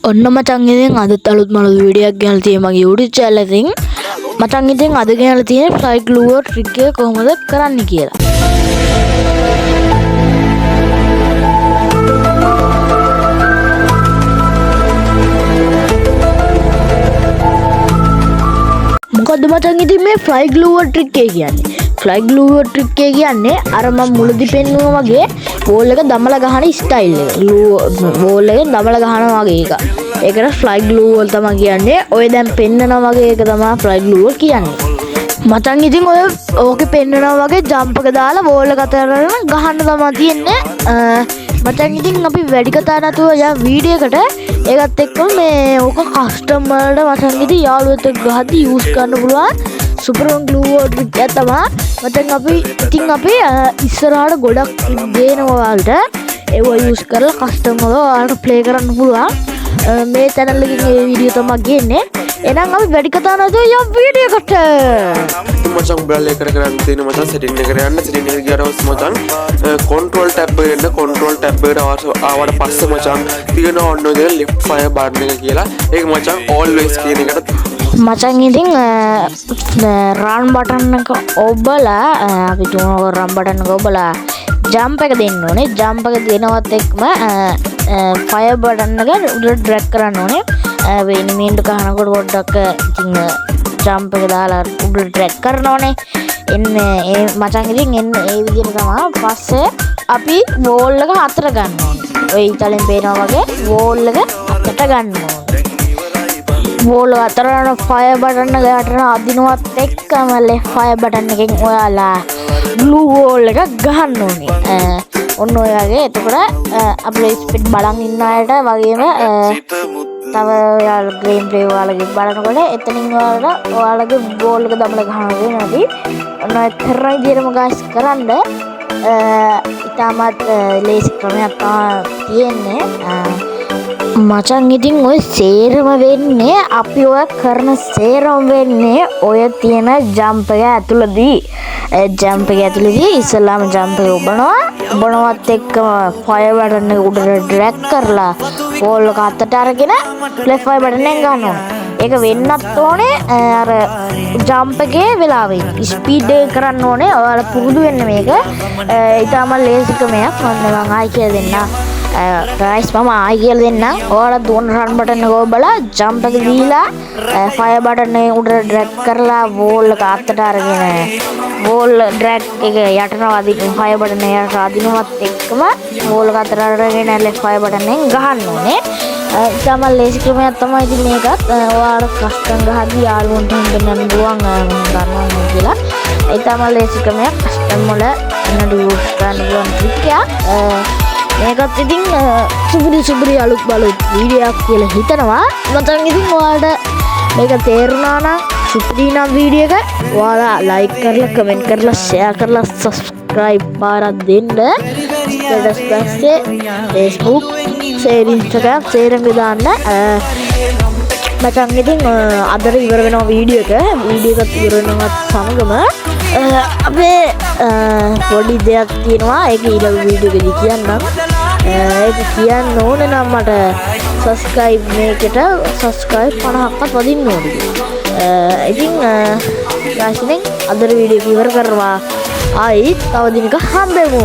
ඔන්න මචං ඉතින් අදත් අලුත් මලු වීඩියෝ එකක් ගෙනල්ලා තියෙනවා මගේ YouTube channel එකෙන්. මචං ඉතින් අද ගෙනල්ලා තියෙන fly glue trick එක කොහොමද කරන්නේ කියලා. මොකද්ද මචං ඉතින් මේ fly glue trick එක කියන්නේ? fly glue trick එක කියන්නේ අර මම මුලදී පෙන්නුවා වගේ wall එක දමලා ගහන style එක. wall එක දමලා ගහනවා වගේ එක. ඒකට fly glue වල තමයි කියන්නේ. ඔය දැන් පෙන්නනවා වගේ එක තමයි fly glue කියන්නේ. මචං ඉතින් ඔය ඕකේ පෙන්නනවා වගේ jump එක දාලා wall එක අතරට ගහන්න තමයි තියෙන්නේ. මචං ඉතින් අපි වැඩි කතා නැතුව යම් වීඩියෝ එකට ඒකත් එක්කම මේ ඕක කස්ටම් වලට මචං ඉතින් යාළුවෙක් එක්ක ගහද්දි use කරන්න පුළුවන් super glue trick එක තමයි. මචං අපි ඉස්සරහට ගොඩක් ගේනවා වලට ඒව use කරලා කස්ටම් වල ඔයාලට play කරන්න පුළුවන්. මේ channel එකකින් මේ වීඩියෝ තමයි ගේන්නේ. එහෙනම් අපි වැඩි කතා නැතුව යම් වීඩියෝ එකට. මචං ඔයාලා එක කරන්න තියෙන මචං setting එකට යන්න. setting එකට ගියාට පස්සේ මචං control tab එකට එන්න. control tab එකට ආවට පස්සේ මචං තියෙන ඔන්න ඔය left fire button එක කියලා. ඒක මචං always කියන එකට මචං ඉතින් run button එක ඔබලා අපි තුන run button එක ඔබලා jump එක දෙන්න ඕනේ. jump එක දෙනවත් එක්කම fire button එක උඩට drag කරන්න ඕනේ. වෙනිමින්ට කනකොට පොඩ්ඩක් ඉතින් jump එක දාලා උඩට drag කරන්න ඕනේ. එන්නේ මචං ඉතින් එන්නේ ඒ විදිහට තමයි. පස්සේ අපි wall එක අතර ගන්න ඕනේ. ඔය ඉතලෙන් පේනවා වගේ wall එක අතට ගන්න ඕනේ. wall අතර යන fire button එක යටට අදිනවත් එක්කම left fire button එකෙන් ඔයාලා glue wall එක ගහන්න ඕනේ. ඔන්න ඔය වගේ. එතකොට අපේ ස්පීඩ් බලන් ඉන්න අයට වගේම තව ඔයාලා ගේම් ප්ලේ ඔයාලගේ බලනකොට එතනින් ඔයාලගේ බෝල් එක දමලා ගහනවා වෙනවාදී. ඔන්න ඔය තරම් විදිහටම ගාස් කරන්න ඉතාමත් ලේසි ක්‍රමයක් තමයි තියෙන්නේ. මචං ඉතින් ඔය සේරම වෙන්නේ අපි ඔය කරන සේරම වෙන්නේ ඔය තියෙන ජම්ප් එක ඇතුළතදී. ජම්ප් එක ඇතුළතදී ඉස්සෙල්ලාම ජම්ප් එක ඔබනවත් එක්කම ෆයර් බටන් එක උඩට ඩ්‍රැග් කරලා බෝල් එක අතට අරගෙන ලෙෆ්ට් ෆයර් බටන් එක ගන්න ඕනේ. ඒක වෙන්නත් ඕනේ අර ජම්ප් එකේ වෙලාවෙන් ස්පීඩ් එක කරන්න ඕනේ. ඔයාලා පුරුදු වෙන්න මේක. ඊටම ලේසි ක්‍රමයක්. මම ආයි කියලා දෙන්නම්. guys මම ආයි කියලා දෙන්නම්. ඔයාලා දුවන run button එක ඔබලා jump එක දීලා fire button එක උඩට drag කරලා wall එක අතට අරගෙන wall drag එක යටනවා අදින fire button එක යටට අදිනවත් එක්කම wall එක අතට අරගෙන left fire button එකෙන් ගහන්න ඕනේ. ඉතම ලේසි ක්‍රමයක් තමයි ඉතින් මේකත්. ඔයාලා කස්ටම් ගහද්දි යාළුවන්ට හම්බෙන්න පුළුවන් ගන්නවා කියලා. ඉතම ලේසි ක්‍රමයක් කස්ටම් වල use කරන්න පුළුවන් trick එකක්. මේකත් ඉතින් සුපිරි අලුත් බලුත් වීඩියෝ එකක් කියලා හිතනවා. මචං ඉතින් ඔයාලට මේක තේරුණා නම් සුපිරි නම් වීඩියෝ එක ඔයාලා like කරලා comment කරලා share කරලා subscribe පාරක් දෙන්න. status පස්සේ Facebook Instagram සේරම දාන්න. මචං ඉතින් අදට ඉවර වෙනවා වීඩියෝ එක. වීඩියෝ එකත් ඉවර වෙනවත් සමගම අපේ පොඩි දෙයක් තියෙනවා. ඒක ඊළඟ වීඩියෝ එකේදී කියන්නම්. ඒක කියන්න ඕනේ නම් මට subscribe මේකට subscribe 50ක්වත් වදින්න ඕනේ. ඉතින් guys ඉතින් අදට වීඩියෝ එක ඉවර කරනවා. ආයි තව දිනක හම්බෙමු.